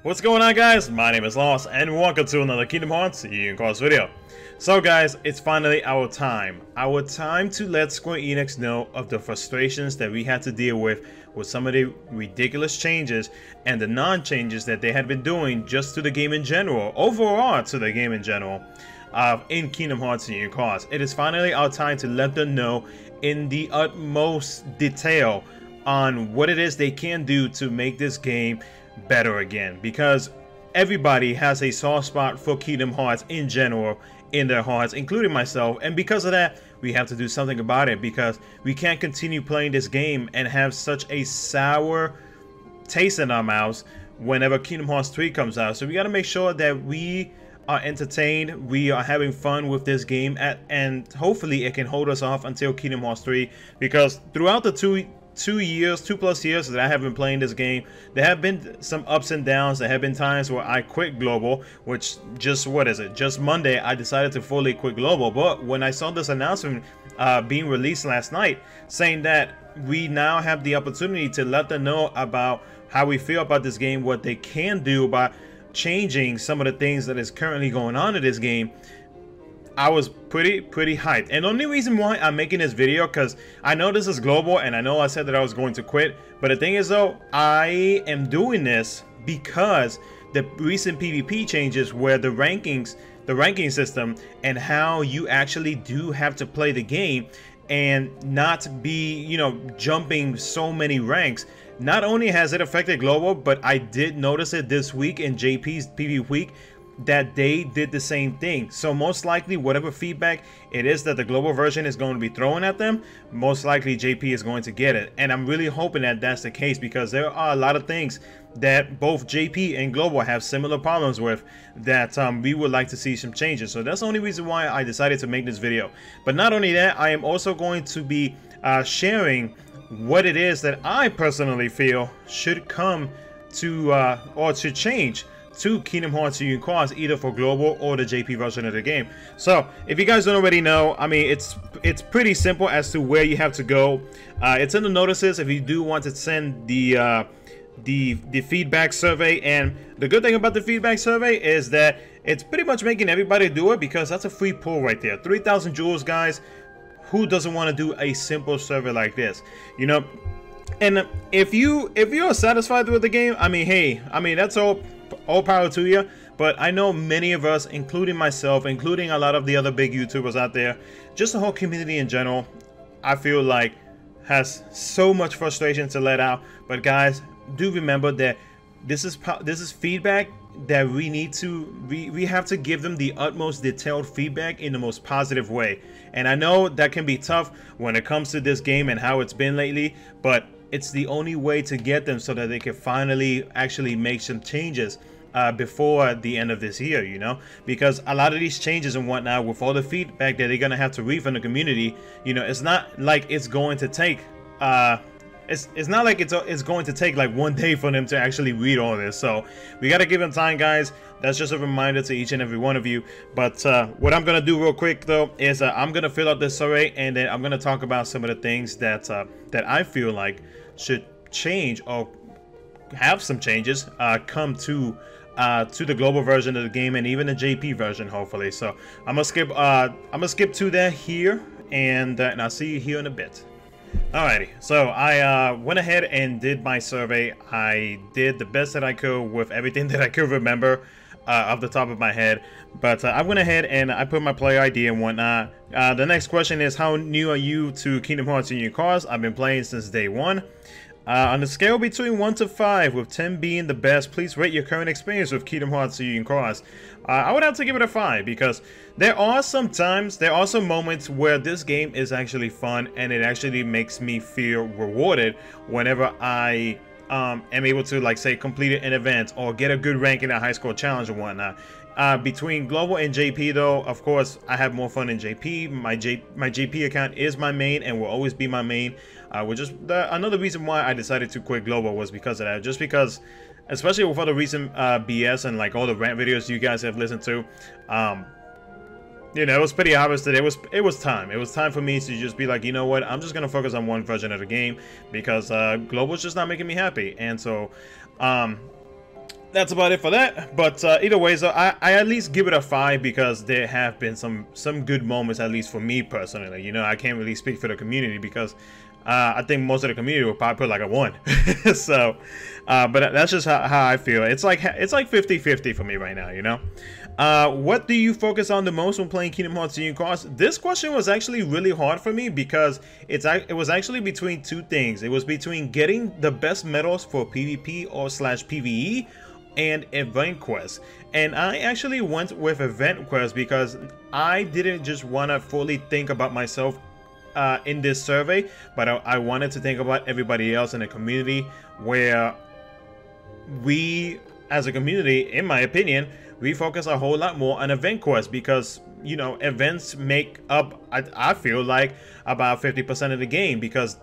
What's going on, guys? My name is Lost and welcome to another Kingdom Hearts Union Cross video. So guys, it's finally our time to let Square Enix know of the frustrations that we had to deal with some of the ridiculous changes and the non-changes that they had been doing just to the game in general, overall to the game in general, in Kingdom Hearts Union Cross. It is finally our time to let them know in the utmost detail on what it is they can do to make this game better again, because everybody has a soft spot for Kingdom Hearts in general in their hearts, including myself, and because of that we have to do something about it, because we can't continue playing this game and have such a sour taste in our mouths whenever Kingdom Hearts 3 comes out. So we got to make sure that we are entertained, we are having fun with this game, and hopefully it can hold us off until Kingdom Hearts 3, because throughout the two plus years that I have been playing this game, there have been some ups and downs. There have been times where I quit Global, which just Monday I decided to fully quit Global. But when I saw this announcement being released last night saying that we now have the opportunity to let them know about how we feel about this game, what they can do about changing some of the things that is currently going on in this game, I was pretty hyped. And the only reason why I'm making this video, because I know this is global and I know I said that I was going to quit, but the thing is though, I am doing this because the recent PvP changes, where the ranking system and how you actually do have to play the game and not be, you know, jumping so many ranks. Not only has it affected global, but I did notice it this week in JP's PvP week, that they did the same thing. So most likely whatever feedback it is that the global version is going to be throwing at them, most likely JP is going to get it. And I'm really hoping that that's the case, because there are a lot of things that both JP and global have similar problems with that we would like to see some changes. So that's the only reason why I decided to make this video. But not only that, I am also going to be sharing what it is that I personally feel should come to or should change to Kingdom Hearts Union Cross, either for global or the JP version of the game. So if you guys don't already know, I mean, it's pretty simple as to where you have to go. It's in the notices if you do want to send the feedback survey. And the good thing about the feedback survey is that it's pretty much making everybody do it, because that's a free poll right there. 3,000 jewels, guys. Who doesn't want to do a simple survey like this, you know? And if you're satisfied with the game, I mean, hey, I mean, that's all power to you. But I know many of us, including myself, including a lot of the other big YouTubers out there, just the whole community in general, I feel like has so much frustration to let out. But guys, do remember that this is feedback that we have to give them the utmost detailed feedback in the most positive way. And I know that can be tough when it comes to this game and how it's been lately, but it's the only way to get them so that they can finally actually make some changes before the end of this year, you know? Because a lot of these changes and whatnot, with all the feedback that they're gonna have to read from the community, you know, it's not like it's going to take it's not like it's going to take like one day for them to actually read all this. So we got to give them time, guys. That's just a reminder to each and every one of you. But what I'm gonna do real quick though is I'm gonna fill out this survey, and then I'm gonna talk about some of the things that that I feel like should change or have some changes come to the global version of the game, and even the JP version, hopefully. So I'm gonna skip to that here, and I'll see you here in a bit. Alrighty, so I went ahead and did my survey. I did the best that I could with everything that I could remember off the top of my head. But I went ahead and I put my player ID and whatnot. The next question is, how new are you to Kingdom Hearts Union Cross? I've been playing since day one. On the scale between 1 to 5, with 10 being the best, please rate your current experience with Kingdom Hearts Union Cross. I would have to give it a 5, because there are some moments where this game is actually fun, and it actually makes me feel rewarded whenever I am able to, like, say, complete an event or get a good rank in a high score challenge and whatnot. Between global and JP though, of course, I have more fun in JP. My JP account is my main and will always be my main, which is another reason why I decided to quit global, was because of that. Just because, especially with all the recent BS and like all the rant videos you guys have listened to, you know, it was pretty obvious that it was time for me to just be like, you know what, I'm just gonna focus on one version of the game, because global's just not making me happy. And so that's about it for that. But either way, so I at least give it a 5 because there have been some good moments, at least for me personally. You know, I can't really speak for the community because I think most of the community will probably put like a 1. So, but that's just how I feel. It's like 50-50 for me right now, you know. What do you focus on the most when playing Kingdom Hearts Union Cross? This question was actually really hard for me because it was actually between two things. It was between getting the best medals for PvP or /PvE and event quests. And I actually went with event quests because I didn't just want to fully think about myself in this survey, but I wanted to think about everybody else in the community, where we as a community, in my opinion, we focus a whole lot more on event quests because, you know, events make up, I feel like, about 50% of the game, because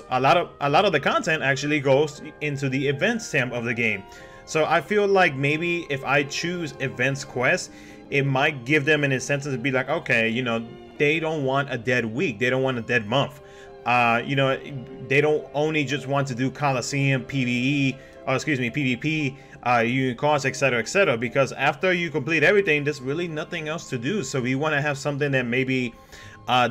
a lot of the content actually goes into the events tab of the game. So I feel like maybe if I choose events quests, it might give them an incentive to be like, okay, you know, they don't want a dead week, they don't want a dead month. You know, they don't only just want to do Coliseum, PvE, or excuse me, PvP, Union Cross, etc., because after you complete everything, there's really nothing else to do. So we want to have something that maybe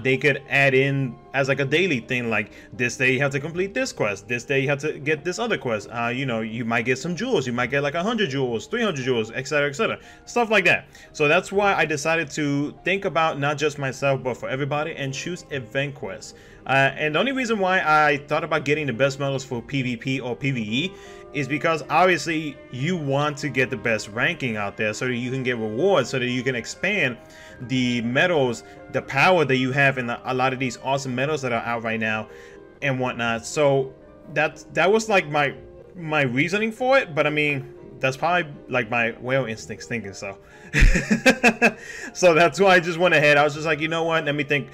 they could add in as like a daily thing, like this day you have to complete this quest, this day you have to get this other quest. You know, you might get some jewels, you might get like 100 jewels, 300 jewels, etc., stuff like that. So that's why I decided to think about not just myself but for everybody and choose event quests. And the only reason why I thought about getting the best medals for PvP or PvE is because obviously you want to get the best ranking out there so that you can get rewards, so that you can expand the medals, the power that you have in a lot of these awesome medals that are out right now and whatnot. So that was like my reasoning for it, but I mean, that's probably like my whale instincts thinking so. So that's why I just went ahead. I was just like, you know what, let me think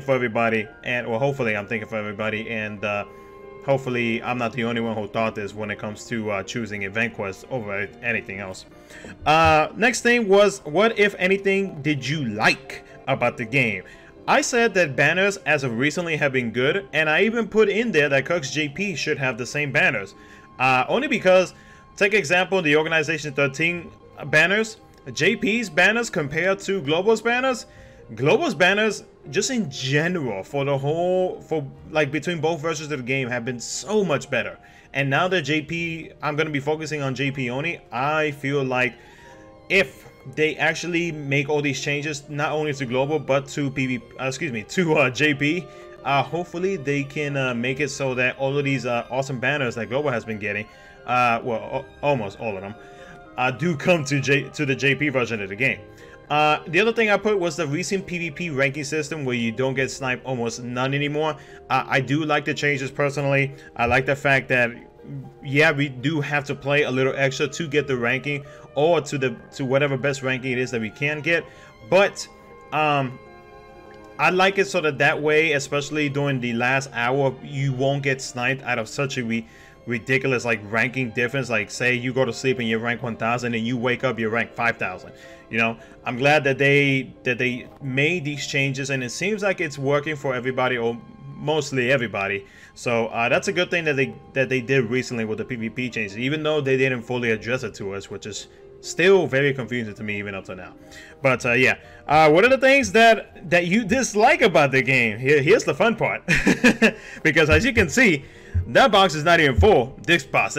for everybody, and well, hopefully I'm thinking for everybody, and hopefully I'm not the only one who thought this when it comes to choosing event quests over anything else. Next thing was, what if anything did you like about the game? I said that banners as of recently have been good, and I even put in there that KHUx JP should have the same banners. Only because, take example, the Organization 13 banners, JP's banners compared to Global's banners. Global's banners, just in general, for like between both versions of the game, have been so much better. And now that JP, I'm going to be focusing on JP only, I feel like if they actually make all these changes, not only to Global but to JP, hopefully they can make it so that all of these awesome banners that Global has been getting, well, almost all of them, do come to the JP version of the game. The other thing I put was the recent PvP ranking system where you don't get sniped almost none anymore. I do like the changes personally. I like the fact that, yeah, we do have to play a little extra to get the ranking, or to whatever best ranking it is that we can get. But I like it so that way, especially during the last hour, you won't get sniped out of such a ridiculous like ranking difference. Like, say you go to sleep and you're rank 1000 and you wake up you're rank 5000. You know, I'm glad that they made these changes, and it seems like it's working for everybody, or mostly everybody. So that's a good thing that they did recently with the PvP changes, even though they didn't fully address it to us, which is still very confusing to me even up to now. But yeah, what are the things that you dislike about the game? Here's the fun part. Because as you can see, that box is not even full. This box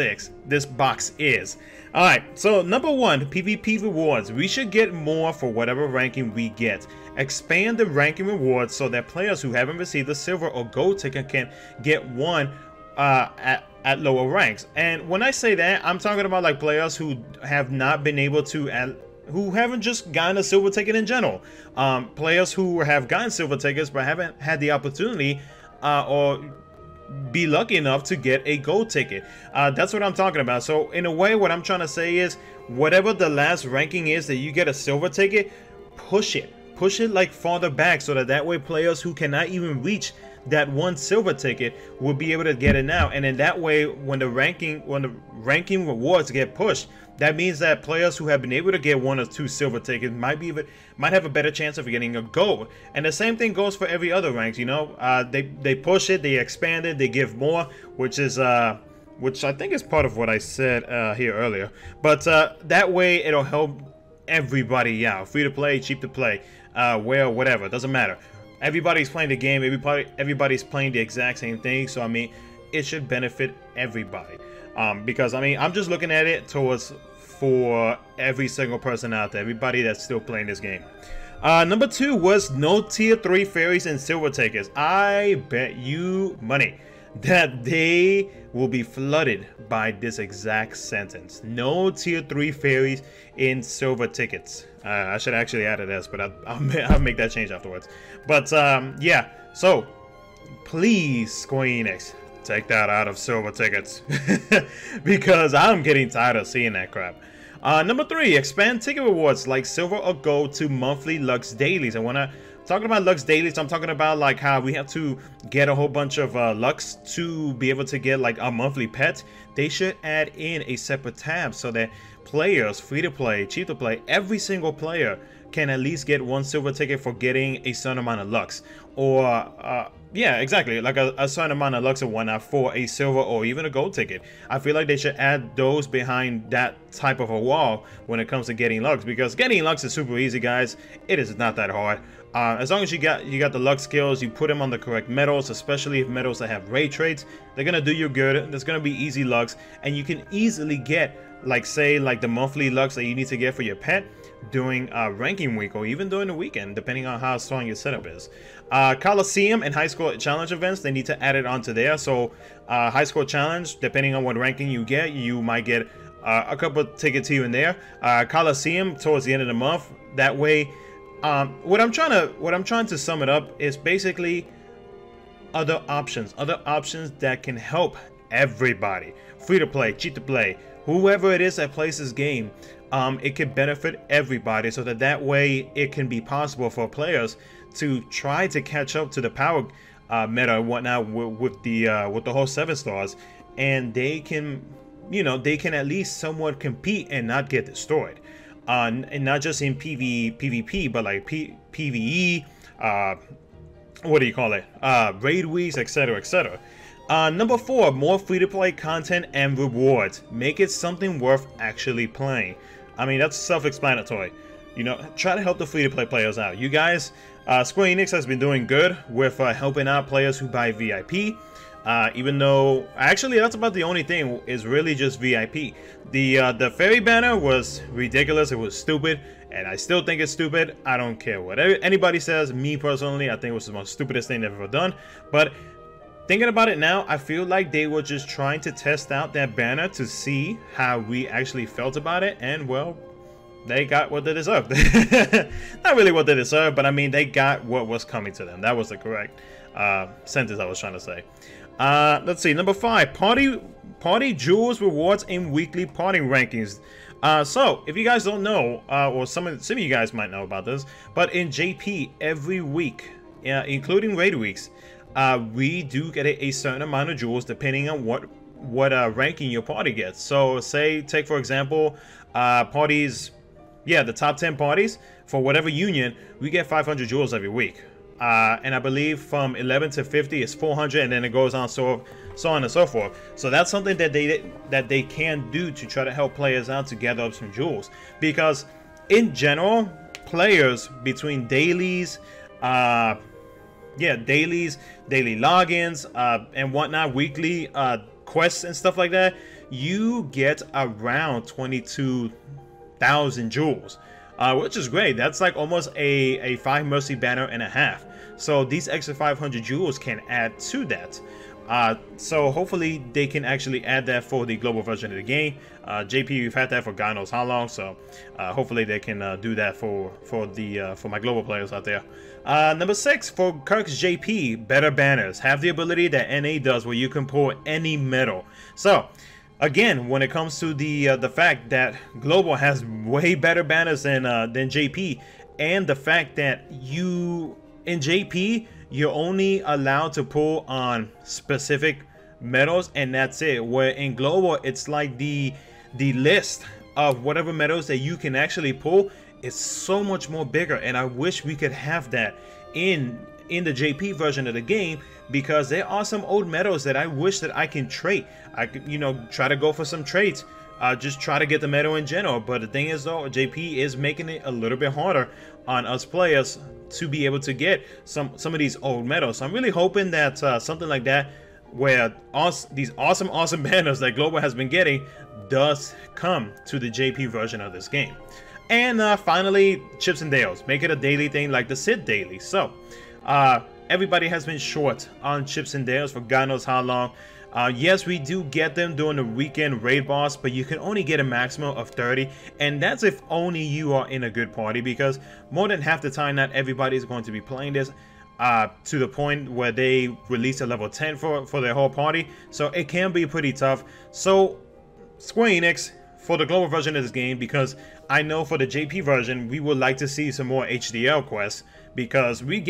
is. Alright, so number 1, PvP rewards. We should get more for whatever ranking we get. Expand the ranking rewards so that players who haven't received a silver or gold ticket can get one at lower ranks. And when I say that, I'm talking about like players who have not been able to, who haven't just gotten a silver ticket in general. Players who have gotten silver tickets but haven't had the opportunity or be lucky enough to get a gold ticket. That's what I'm talking about. So in a way, what I'm trying to say is, whatever the last ranking is that you get a silver ticket, push it like farther back, so that way players who cannot even reach that one silver ticket will be able to get it now. And in that way, when the ranking rewards get pushed, that means that players who have been able to get 1 or 2 silver tickets might have a better chance of getting a gold. And the same thing goes for every other ranks. You know, they push it, they expand it, they give more, which is which I think is part of what I said here earlier. But that way it'll help everybody out. Free to play, cheap to play, well, whatever, doesn't matter. Everybody's playing the game. Everybody's playing the exact same thing. So I mean, it should benefit everybody. Because I mean, I'm just looking at it towards for every single person out there, everybody that's still playing this game. Number 2 was no tier 3 fairies and silver tickets. I bet you money that they will be flooded by this exact sentence. No tier 3 fairies in silver tickets. I should actually add this, but I'll make that change afterwards. But yeah, so please, Square Enix, take that out of silver tickets. Because I'm getting tired of seeing that crap. Number 3, expand ticket rewards like silver or gold to monthly Lux dailies. And when I'm talking about Lux dailies, I'm talking about like how we have to get a whole bunch of Lux to be able to get like a monthly pet. They should add in a separate tab so that players, free to play, cheap to play, every single player can at least get 1 silver ticket for getting a certain amount of Lux. Or yeah, exactly, like a certain amount of Lux or whatnot for a silver or even a gold ticket. I feel like they should add those behind that type of a wall when it comes to getting Lux, because getting Lux is super easy, guys. It is not that hard. As long as you got the Lux skills, you put them on the correct metals, especially if metals that have raid traits, they're gonna do you good. There's gonna be easy Lux, and you can easily get, like, say, like the monthly Lux that you need to get for your pet during ranking week or even during the weekend, depending on how strong your setup is. Coliseum and high score challenge events, they need to add it onto there. So high score challenge, depending on what ranking you get, you might get a couple of tickets here and there. Coliseum towards the end of the month. That way, what I'm trying to sum it up is basically other options that can help everybody. Free to play, cheap to play, whoever it is that plays this game. It can benefit everybody, so that way it can be possible for players to try to catch up to the power meta and whatnot with the whole 7 stars, and they can, you know, they can at least somewhat compete and not get destroyed, and not just in PvP, but like PvE, what do you call it, raid weeks, etc, etc. Number 4, more free-to-play content and rewards. Make it something worth actually playing. I mean, that's self-explanatory. You know, try to help the free-to-play players out. You guys, Square Enix has been doing good with helping out players who buy VIP. Even though, actually, that's about the only thing, is really just VIP. The fairy banner was ridiculous. It was stupid, and I still think it's stupid. I don't care what anybody says. Me personally, I think it was the most stupidest thing they've ever done. But thinking about it now, I feel like they were just trying to test out that banner to see how we actually felt about it, and well, they got what they deserved. Not really what they deserved, but I mean, they got what was coming to them. That was the correct sentence I was trying to say. Let's see, number 5, party jewels rewards in weekly party rankings. So if you guys don't know, or some of you guys might know about this, but in JP every week, including raid weeks, we do get a certain amount of jewels depending on what ranking your party gets. So say, take for example, parties, yeah, the top 10 parties for whatever union, we get 500 jewels every week. And I believe from 11 to 50 is 400, and then it goes on so on and so forth. So that's something that they can do to try to help players out to gather up some jewels, because in general, players between dailies, dailies, daily logins, and whatnot, weekly quests and stuff like that, you get around 22,000 jewels, which is great. That's like almost a 5 mercy banner and a half. So these extra 500 jewels can add to that. So hopefully they can actually add that for the global version of the game. JP, we've had that for God knows how long, so hopefully they can do that for my global players out there. Number 6, for KHUx JP, better banners. Have the ability that NA does, where you can pull any medal. So again, when it comes to the fact that global has way better banners than JP, and the fact that in JP you're only allowed to pull on specific medals, and that's it. Where in global, it's like the list of whatever medals that you can actually pull is so much more bigger, and I wish we could have that in in the JP version of the game, because there are some old medals that I wish that I can trade. I could, you know, try to go for some trades, just try to get the medal in general. But the thing is though, JP is making it a little bit harder on us players to be able to get some of these old medals. So I'm really hoping that something like that, where these awesome banners that Global has been getting, does come to the JP version of this game. And finally, chips and dales. Make it a daily thing like the Sid daily. So everybody has been short on chips and dales for God knows how long. Yes, we do get them during the weekend raid boss, but you can only get a maximum of 30, and that's if only you are in a good party, because more than half the time not everybody is going to be playing this to the point where they release a level 10 for their whole party. So it can be pretty tough. So Square Enix, for the global version of this game, because I know for the JP version we would like to see some more HDL quests, because we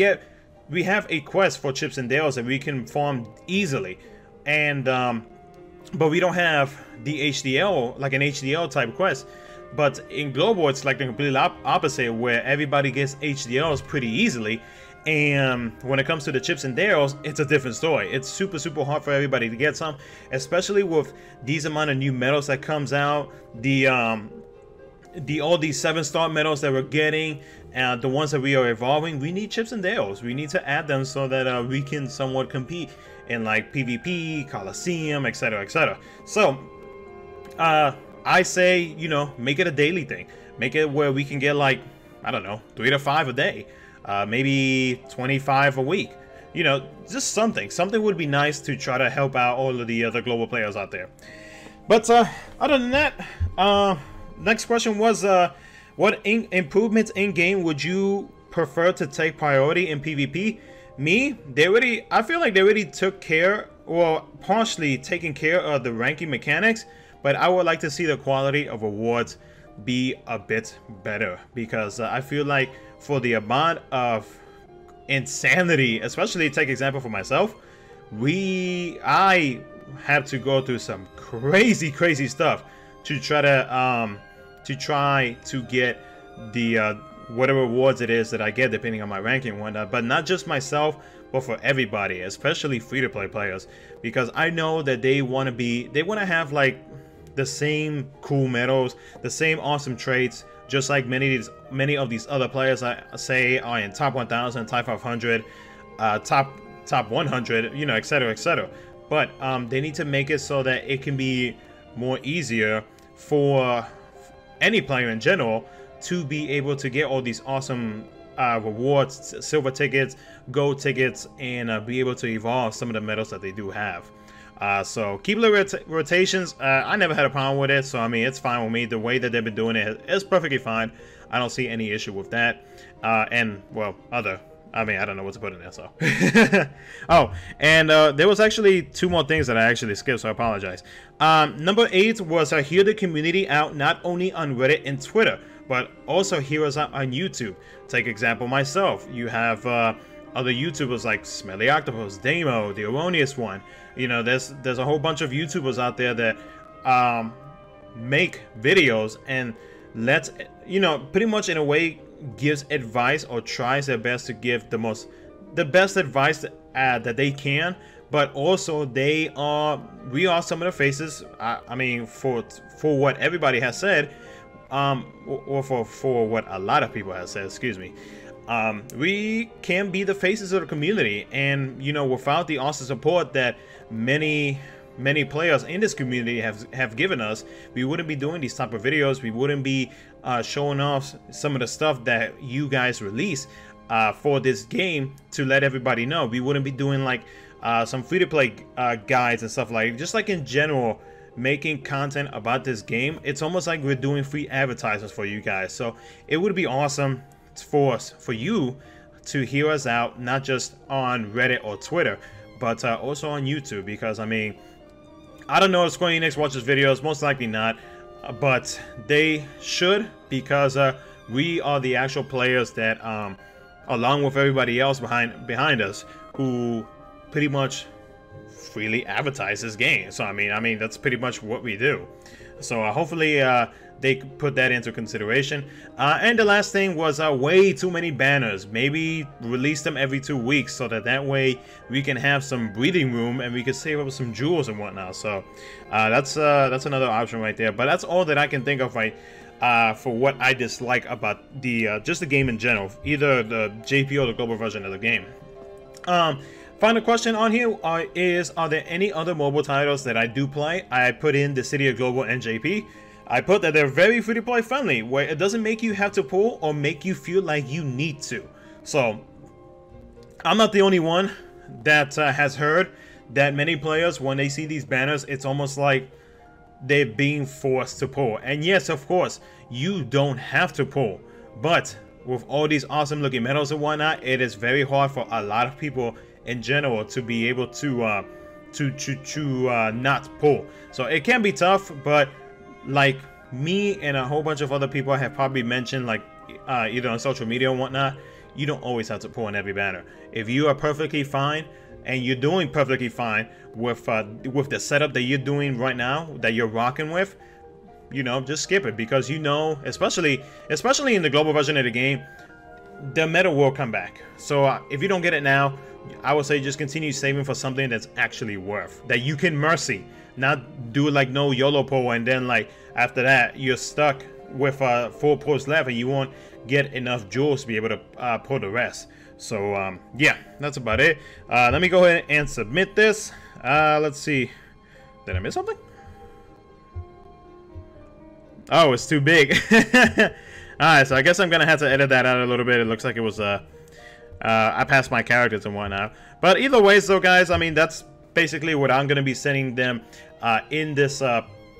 have a quest for chips and dales that we can farm easily, and but we don't have the HDL, like an HDL type quest. But in global it's like the complete opposite, where everybody gets HDLs pretty easily. And when it comes to the chips and dales, it's a different story. It's super hard for everybody to get some, especially with these amount of new medals that comes out, all these 7-star medals that we're getting, and the ones that we are evolving. We need chips and dales. We need to add them so that we can somewhat compete in like PvP, Coliseum, etc, etc. So I say, you know, make it a daily thing. Make it where we can get like, I don't know, 3 to 5 a day. Maybe 25 a week. You know, just something would be nice to try to help out all of the other global players out there. But other than that, next question was, what improvements in game would you prefer to take priority in PvP? I feel like they already took care, or partially taking care of the ranking mechanics, but I would like to see the quality of awards be a bit better, because I feel like for the amount of insanity, especially take example for myself, I have to go through some crazy stuff to try to get the whatever awards it is that I get depending on my ranking and whatnot. But not just myself, but for everybody, especially free-to-play players, because I know that they want to have like the same cool medals, the same awesome traits, just like many of these other players I say are in top 1000, top 500, top 100, you know, etc, etc. But they need to make it so that it can be more easier for any player in general to be able to get all these awesome rewards, silver tickets, gold tickets, and be able to evolve some of the medals that they do have. So keep the rotations. I never had a problem with it, so I mean, it's fine with me. The way that they've been doing it is perfectly fine. I don't see any issue with that. And well, I don't know what to put in there, so. Oh, and there was actually 2 more things that I actually skipped, so I apologize. Number 8 was hear the community out, not only on Reddit and Twitter, but also hear us out on YouTube. Take example myself. You have other YouTubers like Smelly Octopus, Damo, the Erroneous One. You know, there's a whole bunch of YouTubers out there that make videos and pretty much in a way gives advice, or tries their best to give the best advice that they can. But also we are some of the faces. I mean, for what everybody has said, or for what a lot of people have said, excuse me. We can be the faces of the community, and you know, without the awesome support that many players in this community have given us, we wouldn't be doing these type of videos. We wouldn't be showing off some of the stuff that you guys release for this game to let everybody know. We wouldn't be doing like some free-to-play guides and stuff, like just like in general making content about this game. It's almost like we're doing free advertisements for you guys. So it would be awesome for you to hear us out, not just on Reddit or Twitter, but also on YouTube, because I mean, I don't know if Square Enix watches videos, most likely not, but they should, because we are the actual players that along with everybody else behind us, who pretty much freely advertise this game. So I mean that's pretty much what we do. So hopefully they put that into consideration. And the last thing was way too many banners. Maybe release them every 2 weeks so that way we can have some breathing room and we can save up some jewels and whatnot. So that's another option right there. But that's all that I can think of for what I dislike about the just the game in general, either the JP or the global version of the game. Final question on here is, are there any other mobile titles that I do play? I put in the City of Global and JP. I put that they're very free-to-play friendly, where it doesn't make you have to pull or make you feel like you need to. So, I'm not the only one that has heard that many players, when they see these banners, it's almost like they're being forced to pull. And yes, of course, you don't have to pull. But with all these awesome looking medals and whatnot, it is very hard for a lot of people in general to be able to not pull. So it can be tough, but like me and a whole bunch of other people have probably mentioned, like either on social media and whatnot, you don't always have to pull in every banner. If you are perfectly fine and you're doing perfectly fine with the setup that you're doing right now, that you're rocking with, you know, just skip it, because you know, especially in the global version of the game, the medal will come back. So if you don't get it now, I would say just continue saving for something that's actually worth, that you can mercy, not do like no YOLO pull and then like after that you're stuck with 4 pulls left and you won't get enough jewels to be able to pull the rest. So yeah, that's about it. Let me go ahead and submit this. Let's see, did I miss something? Oh, it's too big. Alright, so I guess I'm gonna have to edit that out a little bit. It looks like it was I passed my characters and whatnot. But either way, so guys, I mean, that's basically what I'm gonna be sending them in this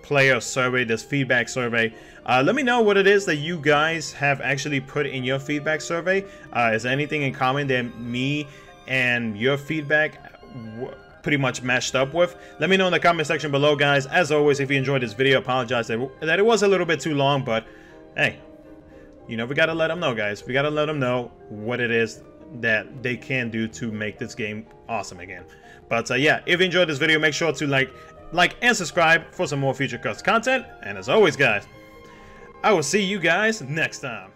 player survey, this feedback survey. Let me know what it is that you guys have actually put in your feedback survey. Is there anything in common that me and your feedback pretty much matched up with? Let me know in the comment section below, guys. As always, if you enjoyed this video, apologize that it was a little bit too long, but hey, you know, we gotta let them know, guys. We gotta let them know what it is that they can do to make this game awesome again. But yeah, if you enjoyed this video, make sure to like and subscribe for some more future content. And as always, guys, I will see you guys next time.